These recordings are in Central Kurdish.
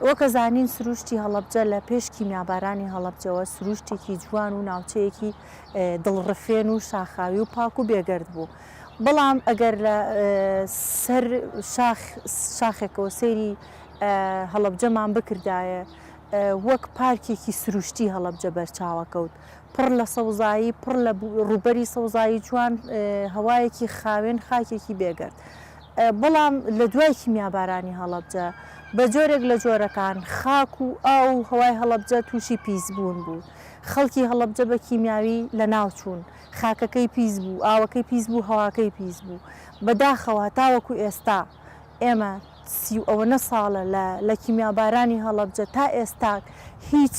وەکە زانین سروشتی هەڵەبجە لە پێش کیمیابارانی هەڵەبجەوە سروشتێکی جوان و ناوچەیەکی دڵڕفێن و شاخاوی و پاک و بێگەرد بوو. بەڵام ئەگەر لە سەر شاخێکەوە سەیری هەڵەبجەمان بکردایە وەک پارکێکی سروشتی هەڵەبجە بەرچاوەکەوت، پڕ لە سەوزایی، پڕ لە ڕوبەری سەوزایی جوان، هەوایەکی خاوێن، خاکێکی بێگەرد. بەڵام لە دوای کیمیابارانی هەڵەبجە بە جۆرێک لە جۆرەکان خاک و ئاو و هەوای هەڵەبجە تووشی پیسبوون بوو. خەڵکی هەڵەبجە بە کیمیاوی لە ناو چوون، خاکەکەی پیس بوو، ئاوەکەی پیس بوو، هەواکەی پیس بوو. بەداخەوە تاوەکو ئێستا ئێمە 30 ساڵە لە کیمیابارانی هەڵەبجە تا ئێستا هیچ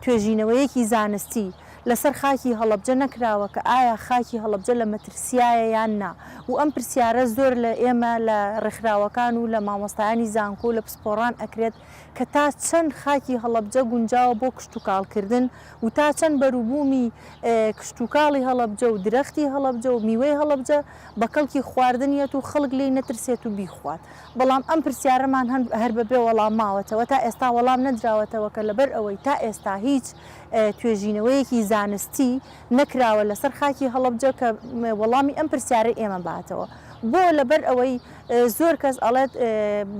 توێژینەوەیەکی زانستی لەسەر خاکی هەڵەبجە نەکراوە کە ئایا خاکی هەڵەبجە لە مەترسیایە یان نا. و ئەم پرسیارە زۆر لە ئێمە لە ڕێکخراوەکان و لە مامۆستایانی زانکۆ لە پسپۆڕان ئەکرێت کە تا چەند خاکی هەڵەبجە گونجاوە بۆ کشتتوکاڵکردن و تا چەند بەروبوومی کشتتوکاڵی هەڵەبجە و درەختی هەڵەبجە و میوەی هەڵەبجە بە کەڵکی خواردنیەت و خەڵک لێی نەترسێت و بیخوات. بەڵام ئەم پرسیارەمان هەر بەبێ وەڵام ماوەتەوە تا ئێستا وەڵام نەدراوەتەوە کە لەبەر ئەوەی تا ئێستا هیچ توێژینەوەیەکی زانستی نەکراوە لەسەر خاکی هەڵەبجە کە وەڵامی ئەم پرسیارە ئێمە باتەوە. بۆ لەبەر ئەوەی زۆر کەس ئەڵێت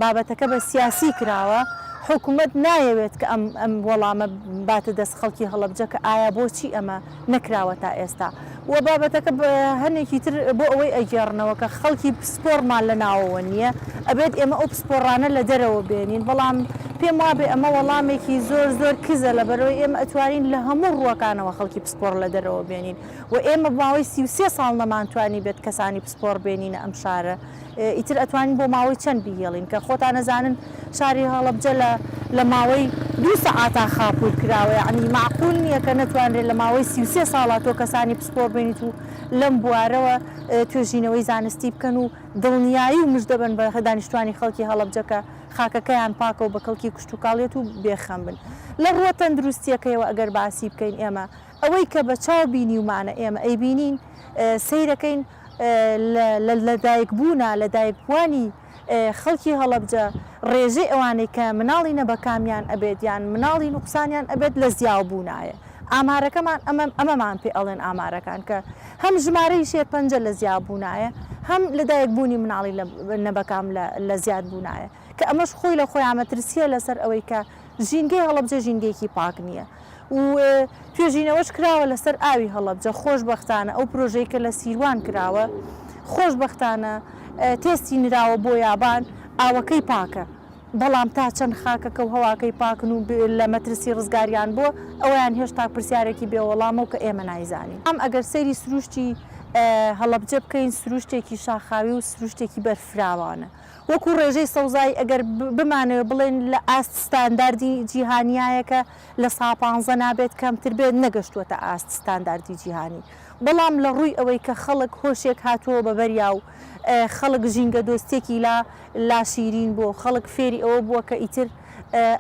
بابەتەکە بە سیاسی کراوە، حکوومەت نایەوێت کە ئەم وەڵامە باتە دەست خەڵکی هەڵەبجە کە ئایا بۆچی ئەمە نەکراوە تا ئێستا. و بابەتەکە هەنێکی تر بۆ ئەوەی ئەگەڕنەوە کە خەڵکی پسپۆرمان لە ناوەوە نییە، ئەبێت ئێمە ئەو پسپۆڕانە لە دەرەوە بێنین. بەڵام پێم وابێ ئەمە وەڵامێکی زۆر کزە لەبەرەوەی ئێمە ئەتوانین لە هەموو ڕووەکانەوە خەڵکی پسپۆڕ لە دەرەوە بێنین. و ئێمە ماوەی 33 ساڵ نەمانتوانی بێت کەسانی پسپۆڕ بێنینە ئەم شارە. ئیتر ئەتوانین بۆ ماوەی چەند بیهێڵین کە خۆتان نەزانن شاری هەڵەبجە لە ماوەی 2 سەعاتا خاپور کراوە. یعنی معقول نییە کە نەتوانرێت لە ماوەی 33 ساڵات تۆ کەسانی پسپۆڕ بێنیت و لەم بوارەوە توێژینەوەی زانستی بکەن و دڵنیایی و مژدە بن بە دانیشتوانی خەڵکی هەڵەبجەکە خاکەکەیان پاکە و بە کەڵکی کشتتوکاڵێت و بێخەم بن. لە ڕووە تەندروستیەکەیەوە ئەگەر باسی بکەین ئێمە ئەوەی کە بە چاو بینیومانە ئێمە ئەیبینین سەیرەکەین لە دایکبوونا لە دایکبوانی خەڵکی هەڵەبجە ڕێژەی ئەوانەی کە مناڵی نەبەکامیان ئەبێت یان مناڵی نوقسانیان ئەبێت لە زیاوبوونایە. ئامارەکەمان ئەمەمان پێ ئەڵێن ئامارەکان کە هەم ژمارەی شێرپەنجە لە زیابوونایە، هەم لە دایکبوونی مناڵی نەبەکام لە زیادبوونایە، کە ئەمەش خۆی لە خۆی ئامەترسیە لەسەر ئەوەی کە ژینگەی هەڵەبجە ژینگەیەکی پاک نییە. و توێژینەوەش کراوە لەسەر ئاوی هەڵەبجە. خۆشبەختانە ئەو پرۆژەی کە لە سیروان کراوە خۆشبەختانە تێستی نراوە بۆ یابان ئاوەکەی پاکە. بەڵام تا چەند خاکەکە و هەواکەی پاکن و لە مەترسی ڕزگاریان بۆ ئەویان هێشتا پرسیارێکی بێوەڵامە و کە ئێمە نایزانین. ئەم ئەگەر سەیری سروشتی هەڵەبجە بکەین سروشتێکی شاخاوی و سروشتێکی بەرفراوانە. وەکو ڕێژەی سەوزایی ئەگەر بمانەوە بڵێن لە ئاست ستانداردی جیهانیایەکە لە سا 15 نابێت کەمتر بێت نەگەشتووەتە ئاست ستانداردی جیهانی. بەڵام لە ڕووی ئەوەی کە خەڵک هۆشێک هاتووە بەبەریا و خەڵک ژینگە دۆستێکی لا شیرین بۆ خەڵک فێری ئەوە بووە کە ئیتر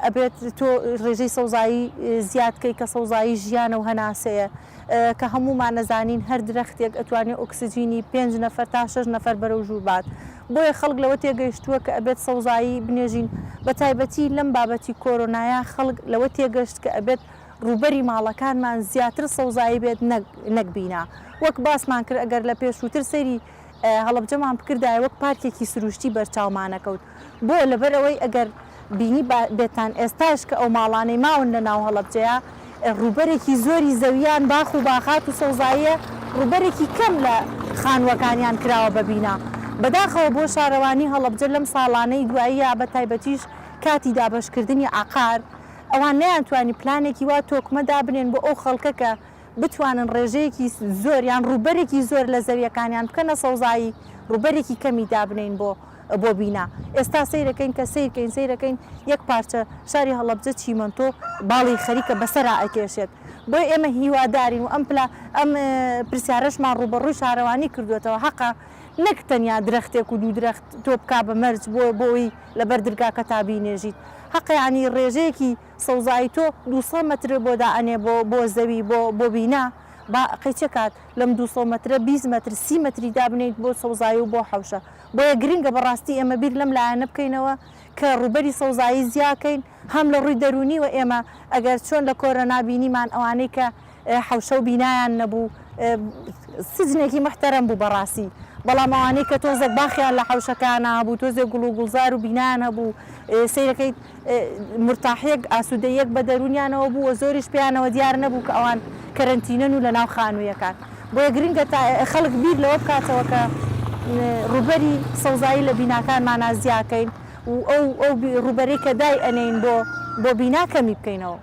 ئەبێت تۆ ڕێژەی سەوزایی زیادکەی کە سەوزایی ژیانە و هەناسەیە کە هەمومان نەزانین هەر درەختێک ئەتوانێت ئۆکسسیجینی 5 نەفەر تا 6 نەفەر بەرەو ژوور بات. بۆیە خەڵک لەوە تێگەیشتووە کە ئەبێت سەوزایی بنێژین. بە تایبەتی لەم بابەتی کۆرۆنایە خەڵک لەوە تێگەشت کە ئەبێت ڕوبەری ماڵەکانمان زیاتر سەوزایی بێت نەکبینا. وەک باسمان کرد ئەگەر لە پێشووتر سەیری هەڵەبجەمان بکردایە وەک پارکێکی سروشتی بەرچاومانەکەوت. بۆ لەبەرەوەی ئەگەر بینی بێتان ئێستاش کە ئەو ماڵانەی ماون لە ناو هەڵەبجەیە ڕوبەرێکی زۆری زەویان باخ و باخات و سەوزاییە ڕوبەرێکی کەم لە خانوەکانیان کراوە بەبینا. بەداخەوە بۆ شارەوانی هەڵەبجە لەم ساڵانەی دواییە بە تایبەتیش کاتی دابەشکردنی عقار ئەوان نەیانتوانی پلانێکی وا تۆکمە دابنێن بۆ ئەو خەڵکەکە بتوانن ڕێژەیەکی زۆر یان ڕوبەرێکی زۆر لە زەویەکانیان بکەنە سەوزایی ڕوبەرێکی کەمی دابنین بۆ بینا. ئێستا سیرەکەین کە سیرەکەین یەک پارچە شاری هەڵەبجە چیمەنتۆ باڵی خەریکە بەسەرا ئەکێشێت. بۆی ئێمە هیوادارین و ئەم پرسیارەشمان ڕوبەڕووی شارەوانی کردوێتەوە. حەقا نەک تەنیا درەختێک و دوو درەخت تۆ بکا بە مەرج بۆی لەبەر دەرگاکە تا بینێژیت. حەقیانی ڕێژەیەکی سەوزایی تۆ 200 متر بۆ دائەنێ بۆ زەوی بۆ بینا قەیچە کات لەم 200 مترە 20 متر 30 متری دابنیت بۆ سەوزایی و بۆ حەوشە. بۆیە گرنگە بەڕاستی ئێمە بیر لەم لایەنە بکەینەوە کە ڕوبەری سەوزایی زیاکەین هەم لە ڕووی دەرونیوە ئێمە ئەگەر چۆن لە کۆرەنا بینیمان ئەوانەی کە حەوشە و بینایان نەبوو سجنێکی محتەرەم بوو بەڕاستی بەڵام ئەوانەی کە تۆزێک باخیان لە حەوشەکانە هەبوو تۆزێک گوڵ و گوڵزار و بینایان هەبوو سیرەکەی مرتاحیەک ئاسوودەیەک بە دەرونیانەوە بوو زۆریش پێیانەوە دیار نەبوو کە ئەوان کەرەنتینەن و لە ناو خانوویەکان بۆیە گرنگە خەڵک بیر لەوە بکاتەوە کە ڕوبەری سەوزایی لە بیناکانمان زیاکەین و ئەو ڕوبەرەی کە دای ئەنین بۆ بیناکەمی بکەینەوە.